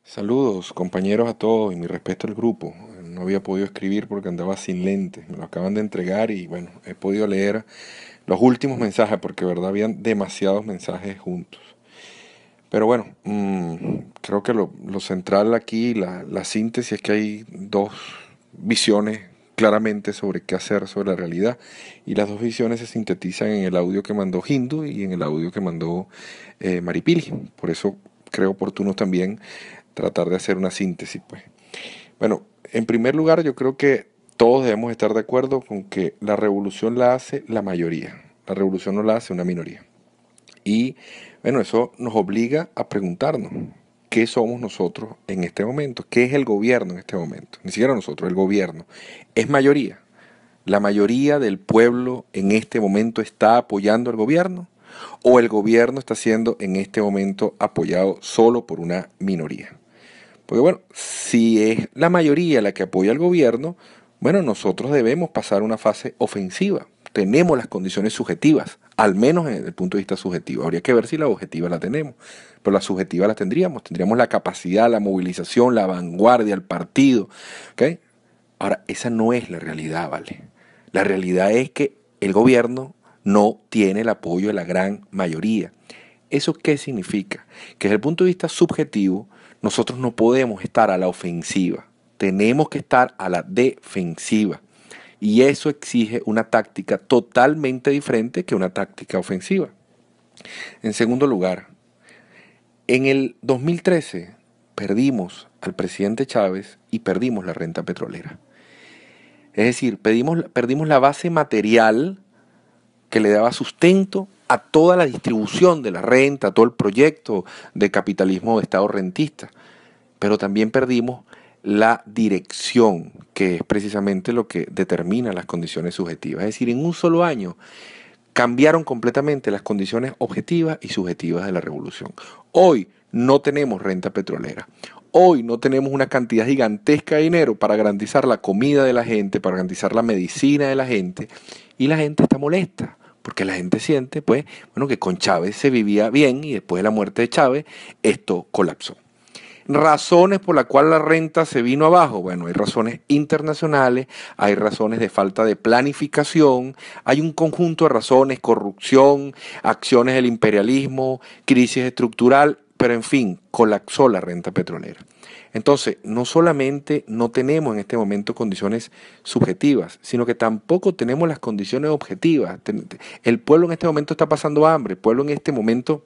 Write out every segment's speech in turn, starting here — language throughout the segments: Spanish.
Saludos, compañeros a todos y mi respeto al grupo. No había podido escribir porque andaba sin lentes. Me lo acaban de entregar y bueno, he podido leer los últimos mensajes porque, de verdad, habían demasiados mensajes juntos. Pero bueno, creo que lo central aquí, la síntesis es que hay dos visiones claramente sobre qué hacer sobre la realidad y las dos visiones se sintetizan en el audio que mandó Hindu y en el audio que mandó Maripili. Por eso creo oportuno también tratar de hacer una síntesis, pues. Bueno, en primer lugar, yo creo que todos debemos estar de acuerdo con que la revolución la hace la mayoría. La revolución no la hace una minoría. Y bueno, eso nos obliga a preguntarnos, ¿qué somos nosotros en este momento? ¿Qué es el gobierno en este momento? Ni siquiera nosotros, el gobierno. ¿Es mayoría? ¿La mayoría del pueblo en este momento está apoyando al gobierno? ¿O el gobierno está siendo en este momento apoyado solo por una minoría? Porque bueno, si es la mayoría la que apoya al gobierno, bueno, nosotros debemos pasar a una fase ofensiva. Tenemos las condiciones subjetivas, al menos desde el punto de vista subjetivo. Habría que ver si la objetiva la tenemos, pero la subjetiva la tendríamos. Tendríamos la capacidad, la movilización, la vanguardia, el partido. ¿Ok? Ahora, esa no es la realidad, ¿vale? La realidad es que el gobierno no tiene el apoyo de la gran mayoría. ¿Eso qué significa? Que desde el punto de vista subjetivo, nosotros no podemos estar a la ofensiva, tenemos que estar a la defensiva. Y eso exige una táctica totalmente diferente que una táctica ofensiva. En segundo lugar, en el 2013 perdimos al presidente Chávez y perdimos la renta petrolera. Es decir, perdimos la base material que le daba sustento a toda la distribución de la renta, a todo el proyecto de capitalismo de Estado rentista. Pero también perdimos la dirección, que es precisamente lo que determina las condiciones subjetivas. Es decir, en un solo año cambiaron completamente las condiciones objetivas y subjetivas de la revolución. Hoy no tenemos renta petrolera. Hoy no tenemos una cantidad gigantesca de dinero para garantizar la comida de la gente, para garantizar la medicina de la gente, y la gente está molesta, porque la gente siente, pues, bueno, que con Chávez se vivía bien y después de la muerte de Chávez esto colapsó. Razones por las cuales la renta se vino abajo. Bueno, hay razones internacionales, hay razones de falta de planificación, hay un conjunto de razones, corrupción, acciones del imperialismo, crisis estructural, pero en fin, colapsó la renta petrolera. Entonces, no solamente no tenemos en este momento condiciones subjetivas, sino que tampoco tenemos las condiciones objetivas. El pueblo en este momento está pasando hambre, el pueblo en este momento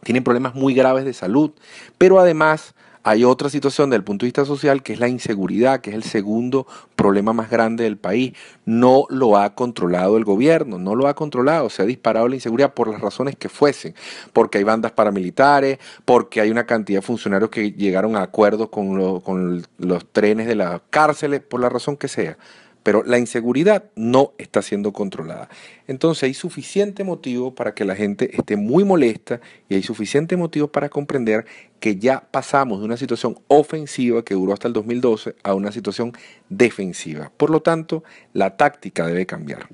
tiene problemas muy graves de salud, pero además hay otra situación desde el punto de vista social que es la inseguridad, que es el segundo problema más grande del país. No lo ha controlado el gobierno, no lo ha controlado, se ha disparado la inseguridad por las razones que fuesen, porque hay bandas paramilitares, porque hay una cantidad de funcionarios que llegaron a acuerdos con los trenes de las cárceles, por la razón que sea. Pero la inseguridad no está siendo controlada. Entonces hay suficiente motivo para que la gente esté muy molesta y hay suficiente motivo para comprender que ya pasamos de una situación ofensiva que duró hasta el 2012 a una situación defensiva. Por lo tanto, la táctica debe cambiar.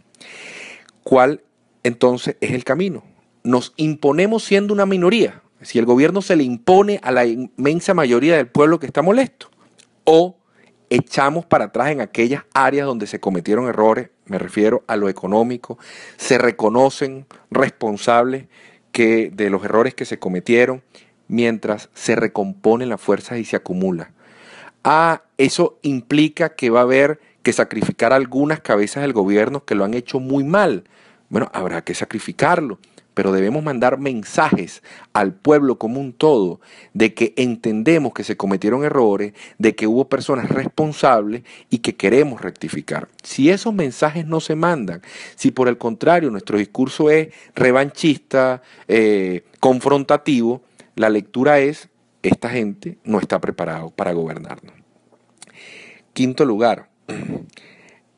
¿Cuál entonces es el camino? Nos imponemos siendo una minoría. Si el gobierno se le impone a la inmensa mayoría del pueblo que está molesto, o echamos para atrás en aquellas áreas donde se cometieron errores, me refiero a lo económico, se reconocen responsables de los errores que se cometieron, mientras se recomponen las fuerzas y se acumula. Eso implica que va a haber que sacrificar algunas cabezas del gobierno que lo han hecho muy mal. Bueno, habrá que sacrificarlo, pero debemos mandar mensajes al pueblo como un todo de que entendemos que se cometieron errores, de que hubo personas responsables y que queremos rectificar. Si esos mensajes no se mandan, si por el contrario nuestro discurso es revanchista, confrontativo, la lectura es: esta gente no está preparada para gobernarnos. Quinto lugar,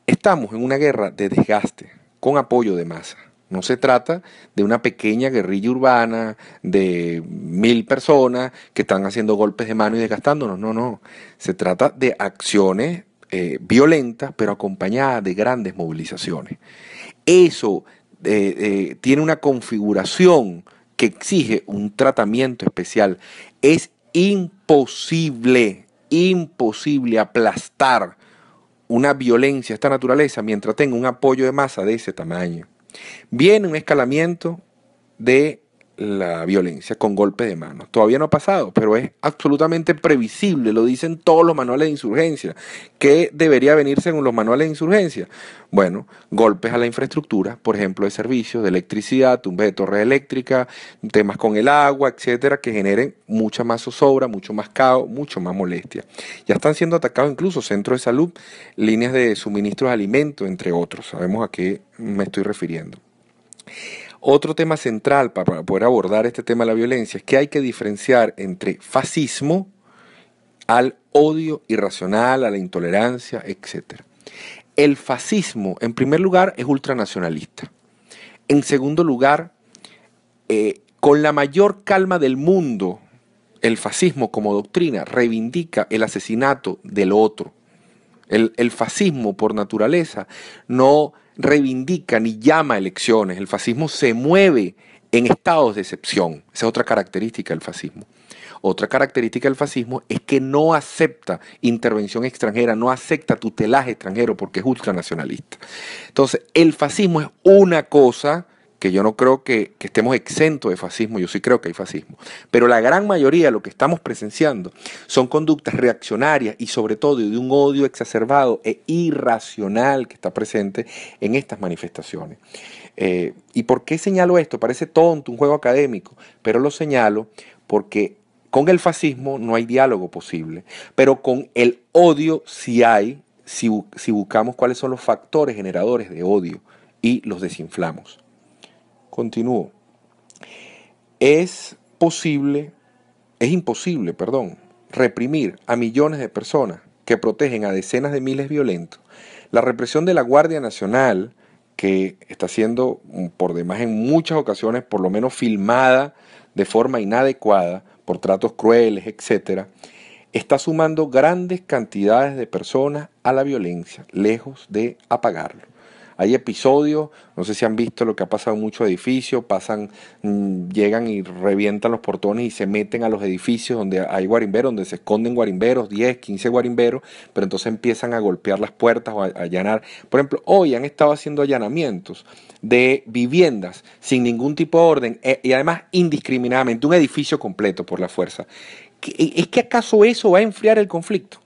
estamos en una guerra de desgaste con apoyo de masa. No se trata de una pequeña guerrilla urbana de 1000 personas que están haciendo golpes de mano y desgastándonos. No, no. Se trata de acciones violentas, pero acompañadas de grandes movilizaciones. Eso tiene una configuración que exige un tratamiento especial. Es imposible aplastar una violencia de esta naturaleza mientras tenga un apoyo de masa de ese tamaño. Viene un escalamiento de la violencia con golpe de mano. Todavía no ha pasado, pero es absolutamente previsible, lo dicen todos los manuales de insurgencia. ¿Qué debería venir según los manuales de insurgencia? Bueno, golpes a la infraestructura, por ejemplo, de servicios, de electricidad, tumbes de torres eléctricas, temas con el agua, etcétera, que generen mucha más zozobra, mucho más caos, mucho más molestia. Ya están siendo atacados incluso centros de salud, líneas de suministros de alimentos, entre otros. Sabemos a qué me estoy refiriendo. Otro tema central para poder abordar este tema de la violencia es que hay que diferenciar entre fascismo al odio irracional, a la intolerancia, etc. El fascismo, en primer lugar, es ultranacionalista. En segundo lugar, con la mayor calma del mundo, el fascismo como doctrina reivindica el asesinato del otro. El fascismo, por naturaleza, no reivindica ni llama a elecciones. El fascismo se mueve en estados de excepción. Esa es otra característica del fascismo. Otra característica del fascismo es que no acepta intervención extranjera, no acepta tutelaje extranjero porque es ultranacionalista. Entonces, el fascismo es una cosa que yo no creo que estemos exentos de fascismo, yo sí creo que hay fascismo, pero la gran mayoría de lo que estamos presenciando son conductas reaccionarias y sobre todo de un odio exacerbado e irracional que está presente en estas manifestaciones. ¿Y por qué señalo esto? Parece tonto, un juego académico, pero lo señalo porque con el fascismo no hay diálogo posible, pero con el odio sí hay, si buscamos cuáles son los factores generadores de odio y los desinflamos. Continúo. Es imposible, reprimir a millones de personas que protegen a decenas de miles violentos. La represión de la Guardia Nacional, que está siendo por demás en muchas ocasiones, por lo menos filmada de forma inadecuada, por tratos crueles, etc., está sumando grandes cantidades de personas a la violencia, lejos de apagarlo. Hay episodios, no sé si han visto lo que ha pasado en muchos edificios, llegan y revientan los portones y se meten a los edificios donde hay guarimberos, donde se esconden guarimberos, 10, 15 guarimberos, pero entonces empiezan a golpear las puertas o a allanar. Por ejemplo, hoy han estado haciendo allanamientos de viviendas sin ningún tipo de orden y además indiscriminadamente, un edificio completo por la fuerza. ¿Es que acaso eso va a enfriar el conflicto?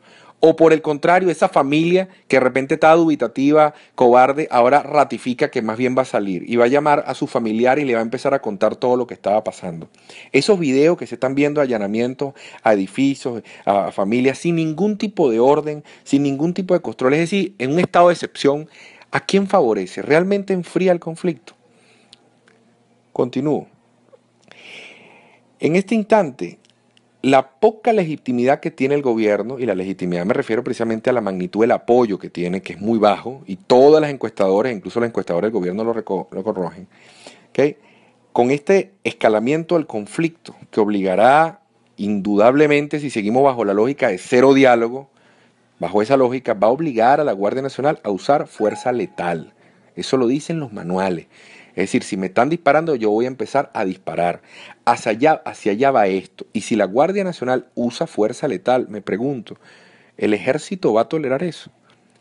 O por el contrario, esa familia que de repente está dubitativa, cobarde, ahora ratifica que más bien va a salir y va a llamar a su familiar y le va a empezar a contar todo lo que estaba pasando. Esos videos que se están viendo, allanamientos a edificios, a familias, sin ningún tipo de orden, sin ningún tipo de control, es decir, en un estado de excepción, ¿a quién favorece? ¿Realmente enfría el conflicto? Continúo. En este instante, la poca legitimidad que tiene el gobierno, y la legitimidad me refiero precisamente a la magnitud del apoyo que tiene, que es muy bajo, y todas las encuestadoras, incluso las encuestadoras del gobierno lo corrogen, ¿okay? Con este escalamiento del conflicto, que obligará indudablemente, si seguimos bajo la lógica de cero diálogo, bajo esa lógica va a obligar a la Guardia Nacional a usar fuerza letal. Eso lo dicen los manuales. Es decir, si me están disparando, yo voy a empezar a disparar. Hacia allá va esto. Y si la Guardia Nacional usa fuerza letal, me pregunto, ¿el ejército va a tolerar eso?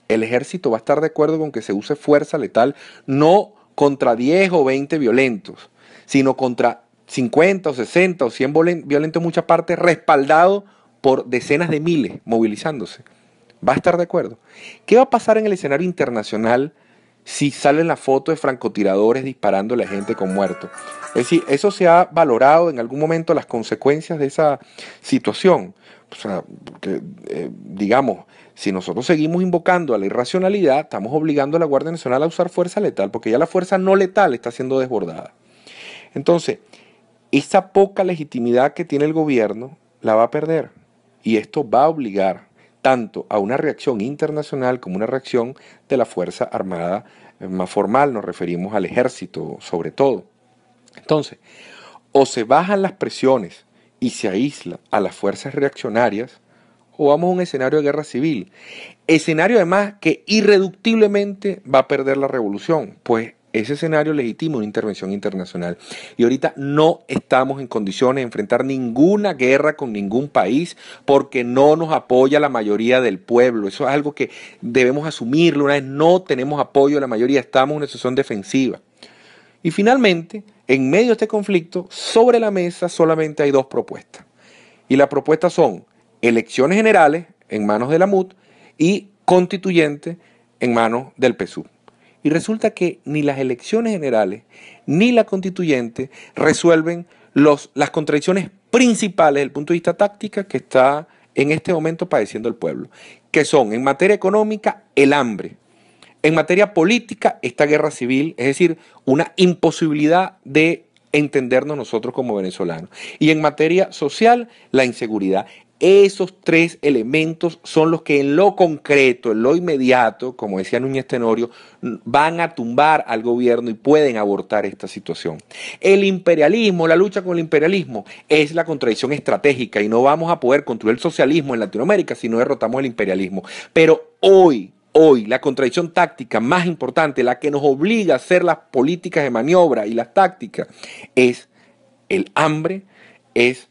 ¿El ejército va a estar de acuerdo con que se use fuerza letal no contra 10 o 20 violentos, sino contra 50 o 60 o 100 violentos en muchas partes, respaldado por decenas de miles movilizándose? ¿Va a estar de acuerdo? ¿Qué va a pasar en el escenario internacional si salen las fotos de francotiradores disparando a la gente con muertos? Es decir, eso se ha valorado en algún momento, las consecuencias de esa situación. O sea, digamos, si nosotros seguimos invocando a la irracionalidad, estamos obligando a la Guardia Nacional a usar fuerza letal, porque ya la fuerza no letal está siendo desbordada. Entonces, esa poca legitimidad que tiene el gobierno la va a perder. Y esto va a obligar tanto a una reacción internacional como una reacción de la Fuerza Armada más formal, nos referimos al ejército sobre todo. Entonces, o se bajan las presiones y se aísla a las fuerzas reaccionarias, o vamos a un escenario de guerra civil. Escenario además que irreductiblemente va a perder la revolución, pues ese escenario legitima una intervención internacional. Y ahorita no estamos en condiciones de enfrentar ninguna guerra con ningún país porque no nos apoya la mayoría del pueblo. Eso es algo que debemos asumirlo. Una vez no tenemos apoyo de la mayoría, estamos en una situación defensiva. Y finalmente, en medio de este conflicto, sobre la mesa solamente hay dos propuestas. Y las propuestas son elecciones generales en manos de la MUD y constituyentes en manos del PSUV. Y resulta que ni las elecciones generales ni la constituyente resuelven las contradicciones principales desde el punto de vista táctica que está en este momento padeciendo el pueblo, que son en materia económica el hambre, en materia política esta guerra civil, es decir, una imposibilidad de entendernos nosotros como venezolanos, y en materia social la inseguridad. Esos tres elementos son los que en lo concreto, en lo inmediato, como decía Núñez Tenorio, van a tumbar al gobierno y pueden abortar esta situación. El imperialismo, la lucha con el imperialismo, es la contradicción estratégica y no vamos a poder construir el socialismo en Latinoamérica si no derrotamos el imperialismo. Pero hoy, la contradicción táctica más importante, la que nos obliga a hacer las políticas de maniobra y las tácticas, es el hambre, es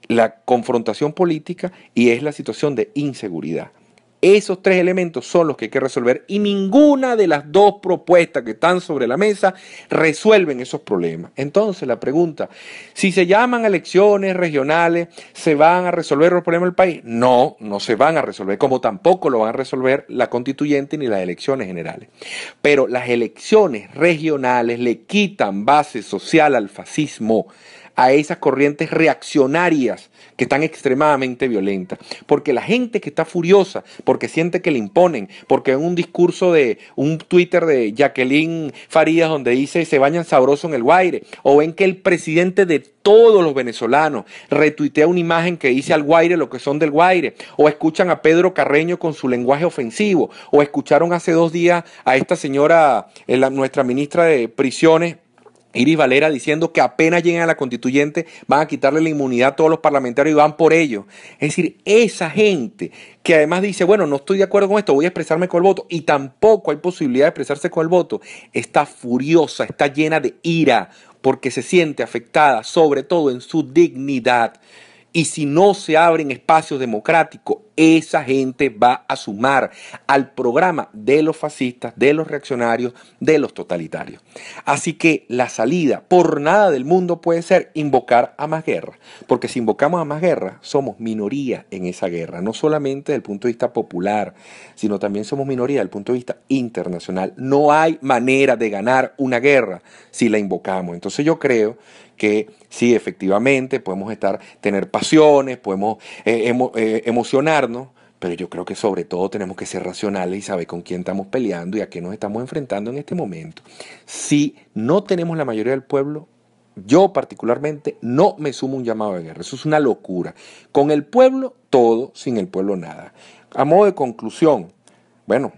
la confrontación política y es la situación de inseguridad. Esos tres elementos son los que hay que resolver y ninguna de las dos propuestas que están sobre la mesa resuelven esos problemas. Entonces la pregunta, si se llaman elecciones regionales, ¿se van a resolver los problemas del país? No, no se van a resolver, como tampoco lo van a resolver la constituyente ni las elecciones generales. Pero las elecciones regionales le quitan base social al fascismo, a esas corrientes reaccionarias que están extremadamente violentas. Porque la gente que está furiosa, porque siente que le imponen, porque en un discurso de un Twitter de Jacqueline Farías donde dice se bañan sabroso en el Guaire, o ven que el presidente de todos los venezolanos retuitea una imagen que dice al Guaire lo que son del Guaire, o escuchan a Pedro Carreño con su lenguaje ofensivo, o escucharon hace 2 días a esta señora, nuestra ministra de Prisiones, Iris Valera, diciendo que apenas lleguen a la constituyente van a quitarle la inmunidad a todos los parlamentarios y van por ello. Es decir, esa gente que además dice, bueno, no estoy de acuerdo con esto, voy a expresarme con el voto, y tampoco hay posibilidad de expresarse con el voto, está furiosa, está llena de ira, porque se siente afectada, sobre todo en su dignidad. Y si no se abren espacios democráticos, esa gente va a sumar al programa de los fascistas, de los reaccionarios, de los totalitarios. Así que la salida por nada del mundo puede ser invocar a más guerra, porque si invocamos a más guerra, somos minoría en esa guerra, no solamente desde el punto de vista popular, sino también somos minoría desde el punto de vista internacional. No hay manera de ganar una guerra si la invocamos. Entonces yo creo que sí, efectivamente, podemos tener pasiones, podemos emocionarnos, pero yo creo que sobre todo tenemos que ser racionales y saber con quién estamos peleando y a qué nos estamos enfrentando en este momento. Si no tenemos la mayoría del pueblo, yo particularmente no me sumo a un llamado de guerra. Eso es una locura. Con el pueblo todo, sin el pueblo nada. A modo de conclusión, bueno,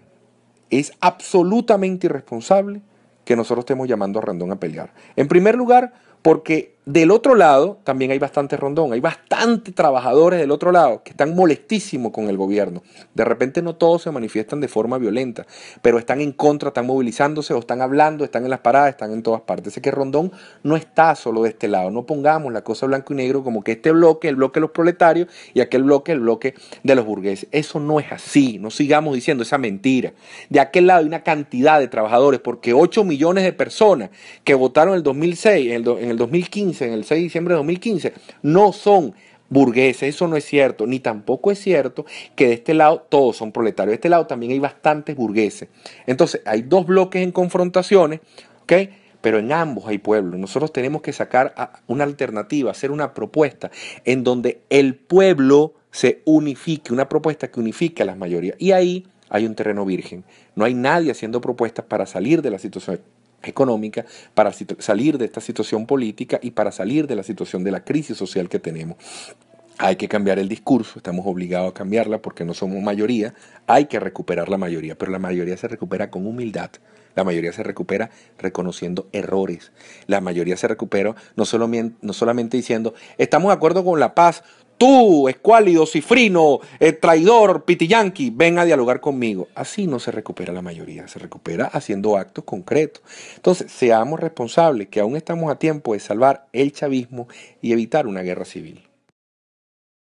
es absolutamente irresponsable que nosotros estemos llamando a Rondón a pelear. En primer lugar, porque del otro lado también hay bastante Rondón, hay bastantes trabajadores del otro lado que están molestísimos con el gobierno. De repente no todos se manifiestan de forma violenta, pero están en contra, están movilizándose o están hablando, están en las paradas, están en todas partes. Sé que Rondón no está solo de este lado, no pongamos la cosa blanco y negro como que este bloque es el bloque de los proletarios y aquel bloque es el bloque de los burgueses. Eso no es así, no sigamos diciendo esa mentira. De aquel lado hay una cantidad de trabajadores, porque 8 millones de personas que votaron en el 2006, en el 2015, en el 6 de diciembre de 2015, no son burgueses. Eso no es cierto, ni tampoco es cierto que de este lado todos son proletarios. De este lado también hay bastantes burgueses. Entonces hay dos bloques en confrontaciones, ¿ok? Pero en ambos hay pueblo. Nosotros tenemos que sacar una alternativa, hacer una propuesta en donde el pueblo se unifique, una propuesta que unifique a las mayorías. Y ahí hay un terreno virgen. No hay nadie haciendo propuestas para salir de la situación económica, para salir de esta situación política y para salir de la situación de la crisis social que tenemos. Hay que cambiar el discurso, estamos obligados a cambiarla porque no somos mayoría, hay que recuperar la mayoría, pero la mayoría se recupera con humildad, la mayoría se recupera reconociendo errores, la mayoría se recupera no solamente diciendo, estamos de acuerdo con la paz, tú, escuálido, cifrino, traidor, pitiyanqui, ven a dialogar conmigo. Así no se recupera la mayoría, se recupera haciendo actos concretos. Entonces, seamos responsables, que aún estamos a tiempo de salvar el chavismo y evitar una guerra civil.